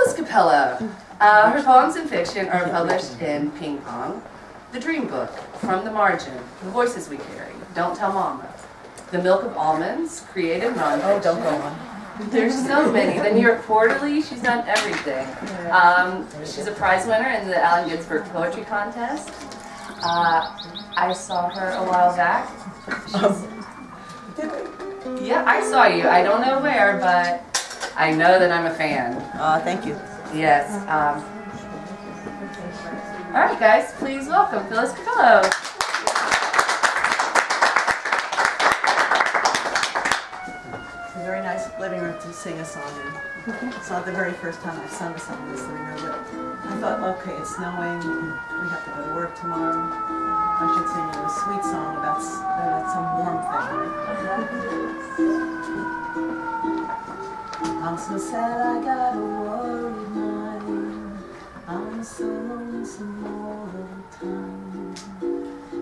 Phyllis Capello. Her poems and fiction are published in Ping Pong, The Dream Book, From the Margin, The Voices We Carry, Don't Tell Mama, The Milk of Almonds, Creative Nonfiction. Oh, don't go on. There's so many. The New York Quarterly, she's done everything. She's a prize winner in the Allen Ginsberg Poetry Contest. I saw her a while back. Yeah, I saw you. I don't know where, but I know that I'm a fan. Thank you. Yes. All right, guys, please welcome Phyllis Capello. It's a very nice living room to sing a song in. It's not the very first time I've sung a song in this living room, but I thought, okay, it's snowing, we have to go to work tomorrow. I should sing you a sweet song about some warm thing. I'm so sad I got a worried mind. I'm so lonesome all the time.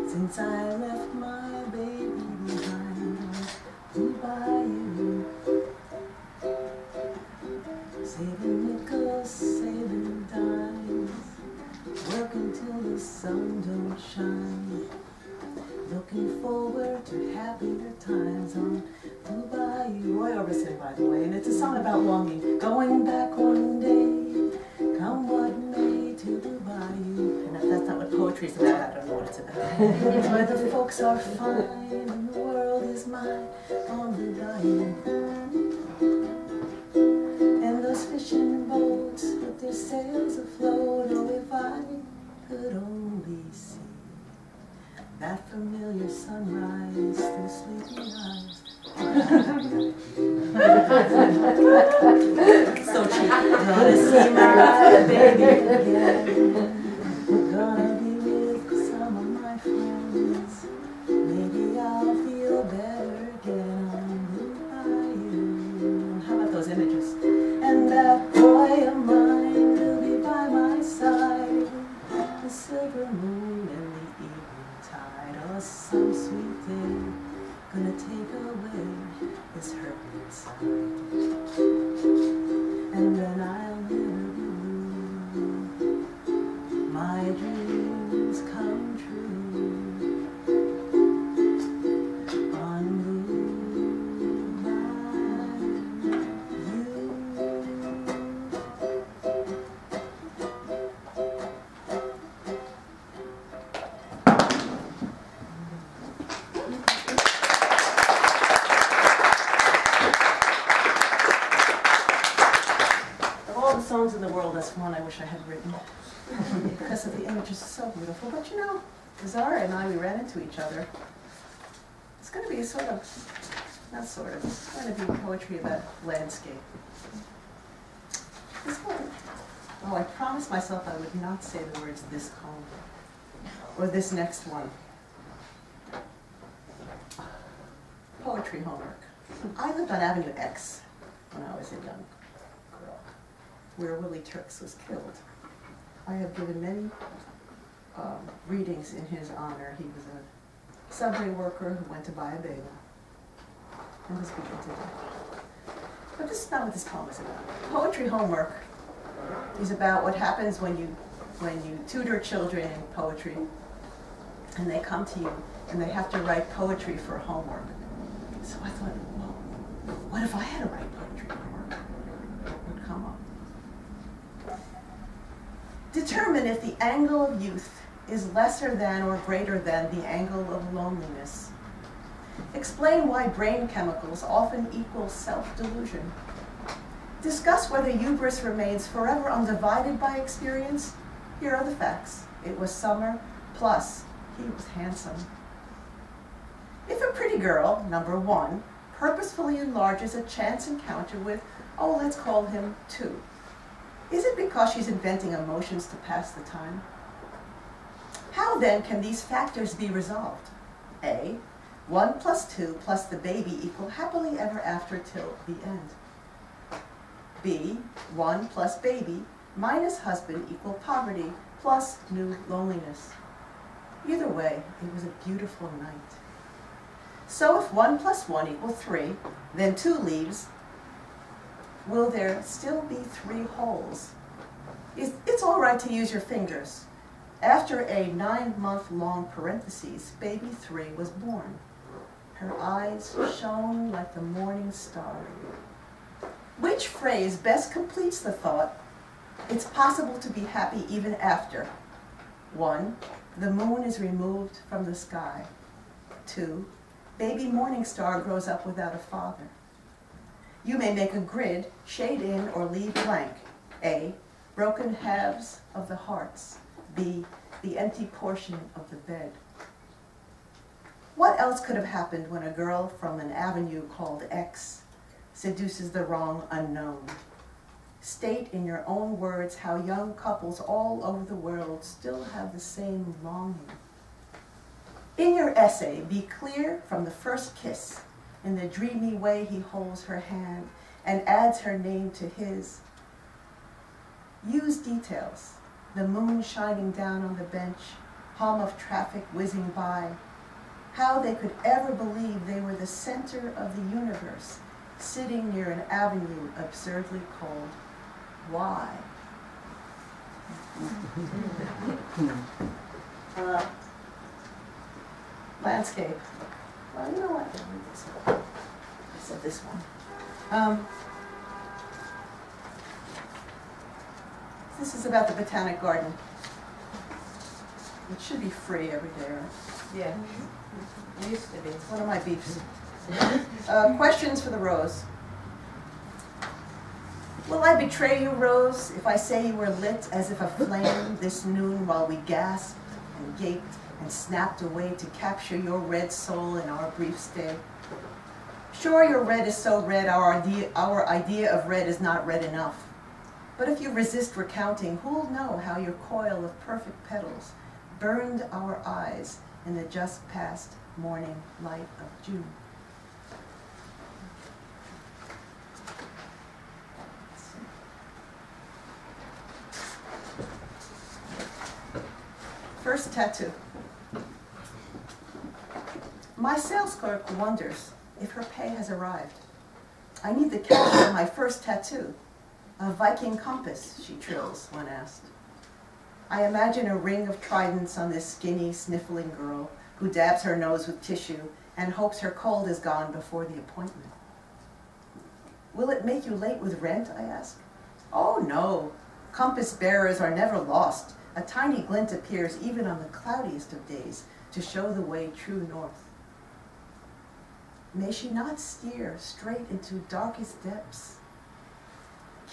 Since I left my baby behind, goodbye you. Saving nickels, saving dimes, working till the sun don't shine. Looking forward to happier times on Dubai. Roy Orbison, by the way, and it's a song about longing. Going back one day, come what may, to Dubai. And if that's not what poetry's about, I don't know what it's about. Where the folks are fine and the world is mine on Dubai. And those fishing boats with their sails afloat. Oh, if I could only see that familiar sunrise through sleepy eyes. So cheap. Gonna see my baby again. Gonna be with some of my friends. Maybe I'll feel better again on Blue. How about those images? And that boy of mine will be by my side. The silver moon and the evening tide. Oh, some sweet day gonna take away this hurt inside. And then I'll never be blue. My dreams come true on Blue by you. Songs in the world, that's one I wish I had written because of the images are so beautiful. But you know, Zara and I, we ran into each other. It's going to be a sort of, not sort of, it's going to be poetry about landscape. This one, oh, I promised myself I would not say the words "this home" or "this next one." Poetry homework. I lived on Avenue X when I was a young girl, where Willie Turks was killed. I have given many readings in his honor. He was a subway worker who went to buy a bagel and was beaten to death. But this is not what this poem is about. Poetry homework is about what happens when you tutor children in poetry and they come to you and they have to write poetry for homework. So I thought, well, what if I had to write poetry homework? What would come up? Determine if the angle of youth is lesser than or greater than the angle of loneliness. Explain why brain chemicals often equal self-delusion. Discuss whether hubris remains forever undivided by experience. Here are the facts. It was summer, plus he was handsome. If a pretty girl, number one, purposefully enlarges a chance encounter with, oh, let's call him 2, is it because she's inventing emotions to pass the time? How then can these factors be resolved? A, 1 plus 2 plus the baby equal happily ever after till the end. B, 1 plus baby minus husband equal poverty plus new loneliness. Either way, it was a beautiful night. So if 1 plus 1 equals 3, then 2 leaves Will there still be 3 holes? It's all right to use your fingers. After a 9-month-long parenthesis, baby 3 was born. Her eyes shone like the morning star. Which phrase best completes the thought, it's possible to be happy even after? 1, the moon is removed from the sky. 2, baby morning star grows up without a father. You may make a grid, shade in or leave blank. A, broken halves of the hearts. B, the empty portion of the bed. What else could have happened when a girl from an avenue called X seduces the wrong unknown? State in your own words how young couples all over the world still have the same longing. In your essay, be clear from the first kiss, in the dreamy way he holds her hand and adds her name to his. Use details, the moon shining down on the bench, hum of traffic whizzing by, how they could ever believe they were the center of the universe, sitting near an avenue absurdly called Why? Landscape. Well, you know what? I said this one. This is about the Botanic Garden. It should be free every day, right? Yeah, it used to be. What are my beefs? Questions for the Rose. Will I betray you, Rose, if I say you were lit as if a flame this noon while we gasped and gaped and snapped away to capture your red soul in our brief stay? Sure, your red is so red, our idea of red is not red enough. But if you resist recounting, who'll know how your coil of perfect petals burned our eyes in the just past morning light of June? First tattoo. My sales clerk wonders if her pay has arrived. I need the cash for my first tattoo. A Viking compass, she trills when asked. I imagine a ring of tridents on this skinny, sniffling girl who dabs her nose with tissue and hopes her cold is gone before the appointment. Will it make you late with rent, I ask. Oh no, compass bearers are never lost. A tiny glint appears even on the cloudiest of days to show the way true north. May she not steer straight into darkest depths.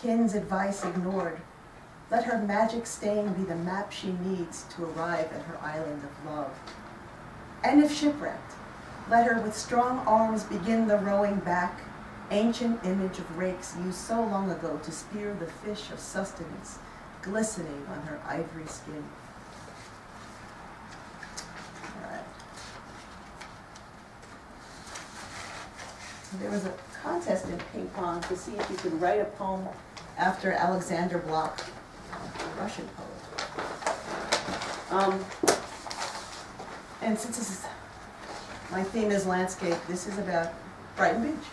Kin's advice ignored. Let her magic stain be the map she needs to arrive at her island of love. And if shipwrecked, let her with strong arms begin the rowing back, ancient image of rakes used so long ago to spear the fish of sustenance, glistening on her ivory skin. All right. So there was a contest in ping pong to see if you could write a poem after Alexander Blok, a Russian poet. And since this is, my theme is landscape, this is about Brighton Beach.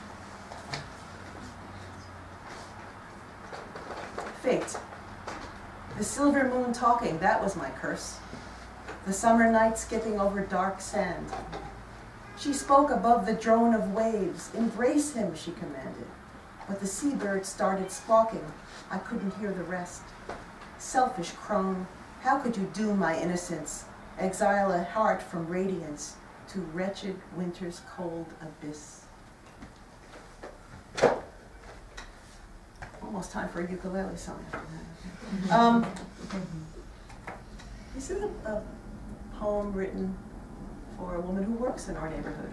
Fate. The silver moon talking, that was my curse. The summer night skipping over dark sand. She spoke above the drone of waves. Embrace him, she commanded. But the seabird started squawking. I couldn't hear the rest. Selfish crone, how could you doom my innocence, exile a heart from radiance to wretched winter's cold abyss? Almost time for a ukulele song after that. This is a poem written for a woman who works in our neighborhood,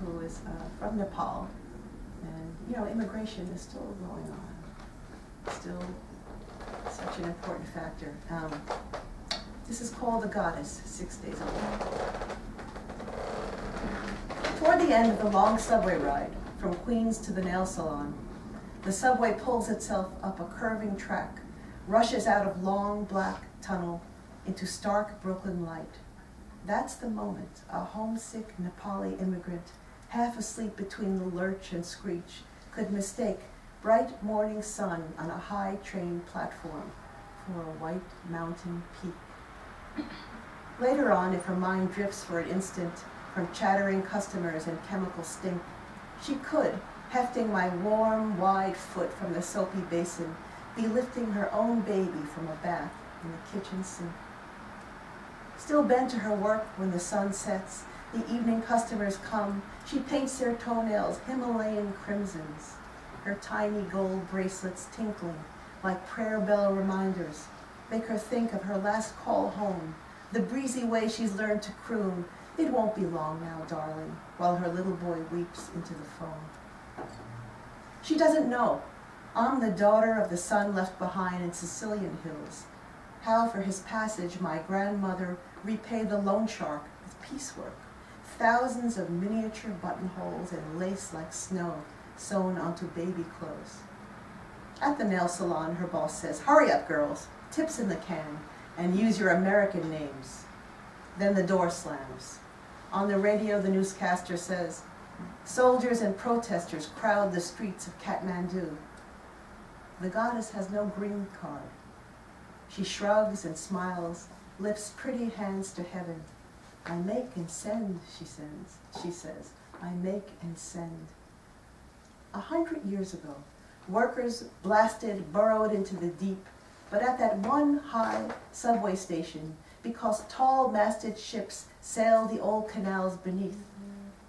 who is from Nepal. And, you know, immigration is still going on. Still such an important factor. This is called The Goddess, 6 days old. Toward the end of the long subway ride, from Queens to the nail salon, the subway pulls itself up a curving track, rushes out of long black tunnel into stark Brooklyn light. That's the moment a homesick Nepali immigrant, half asleep between the lurch and screech, could mistake bright morning sun on a high train platform for a white mountain peak. Later on, if her mind drifts for an instant from chattering customers and chemical stink, she could, hefting my warm, wide foot from the soapy basin, be lifting her own baby from a bath in the kitchen sink. Still bent to her work when the sun sets, the evening customers come, she paints their toenails Himalayan crimsons, her tiny gold bracelets tinkling like prayer bell reminders, make her think of her last call home, the breezy way she's learned to croon, "It won't be long now, darling," while her little boy weeps into the phone. She doesn't know. I'm the daughter of the son left behind in Sicilian hills. How for his passage my grandmother repaid the loan shark with piecework, thousands of miniature buttonholes and lace like snow sewn onto baby clothes. At the nail salon, her boss says, "Hurry up, girls, tips in the can, and use your American names." Then the door slams. On the radio, the newscaster says, "Soldiers and protesters crowd the streets of Kathmandu." The goddess has no green card. She shrugs and smiles, lifts pretty hands to heaven. "I make and send," she says, "I make and send." 100 years ago, workers blasted, burrowed into the deep, but at that one high subway station, because tall masted ships sail the old canals beneath,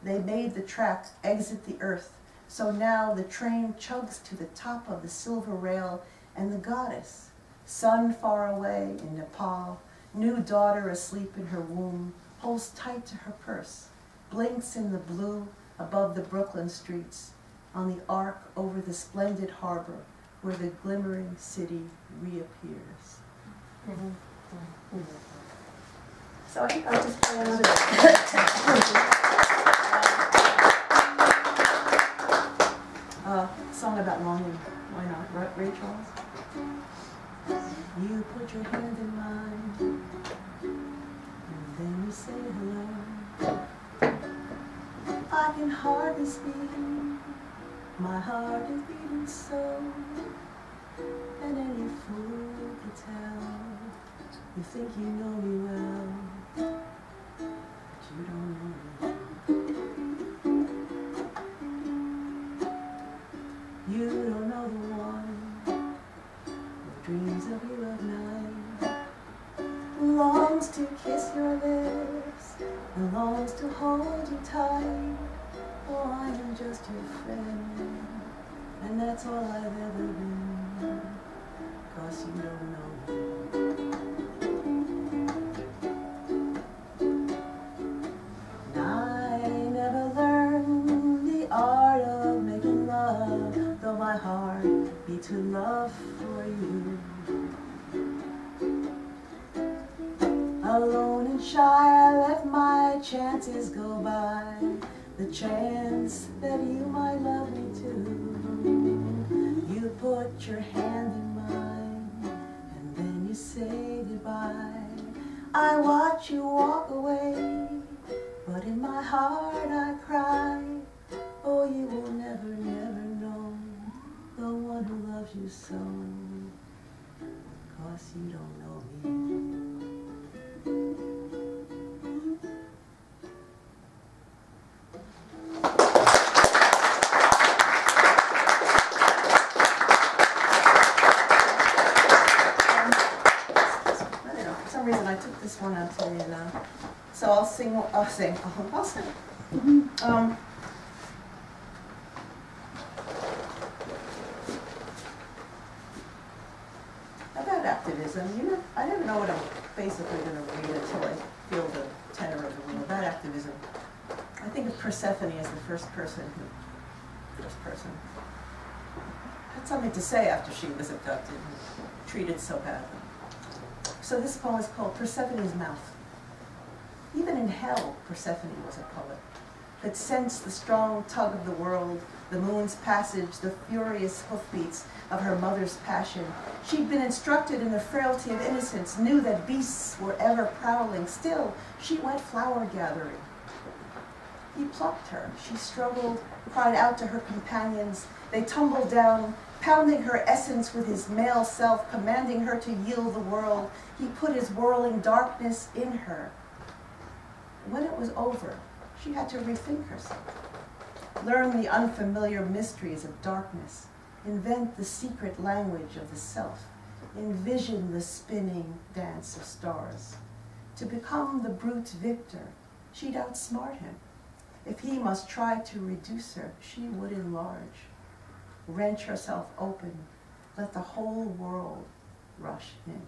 they made the track exit the earth, so now the train chugs to the top of the silver rail, and the goddess, son far away in Nepal, new daughter asleep in her womb, holds tight to her purse, blinks in the blue above the Brooklyn streets, on the arc over the splendid harbor where the glimmering city reappears. So I think I'll just play another song about longing. Why not? Ray Charles? You put your hand in mine, and then you say hello. I can hardly speak, my heart is beating so, and any fool can tell. You think you know me well, but you don't know me. You don't know the one who dreams of you at night, who longs to kiss your lips and longs to hold you tight. Oh, I am just your friend, and that's all I've ever been, 'cause you don't know me. And I never learned the art of making love, though my heart beats with love for you. Alone and shy, I let my chances go by, the chance that you might love me too. You put your hand in mine, and then you say goodbye. I watch you walk away, but in my heart I cry. Oh, you will never, never know the one who loves you so, 'cause you don't know me. This one out today now, so I'll sing. About activism. I never know what I'm basically going to read until I feel the tenor of the room. About activism, I think of Persephone as the first person had something to say after she was abducted and treated so badly. So this poem is called Persephone's Mouth. Even in hell, Persephone was a poet, that sensed the strong tug of the world, the moon's passage, the furious hoofbeats of her mother's passion. She'd been instructed in the frailty of innocence, knew that beasts were ever prowling. Still, she went flower gathering. He plucked her. She struggled, cried out to her companions. They tumbled down, Pounding her essence with his male self, commanding her to yield the world, he put his whirling darkness in her. When it was over, she had to rethink herself, learn the unfamiliar mysteries of darkness, invent the secret language of the self, envision the spinning dance of stars. To become the brute's victor, she'd outsmart him. If he must try to reduce her, she would enlarge, wrench herself open, let the whole world rush in.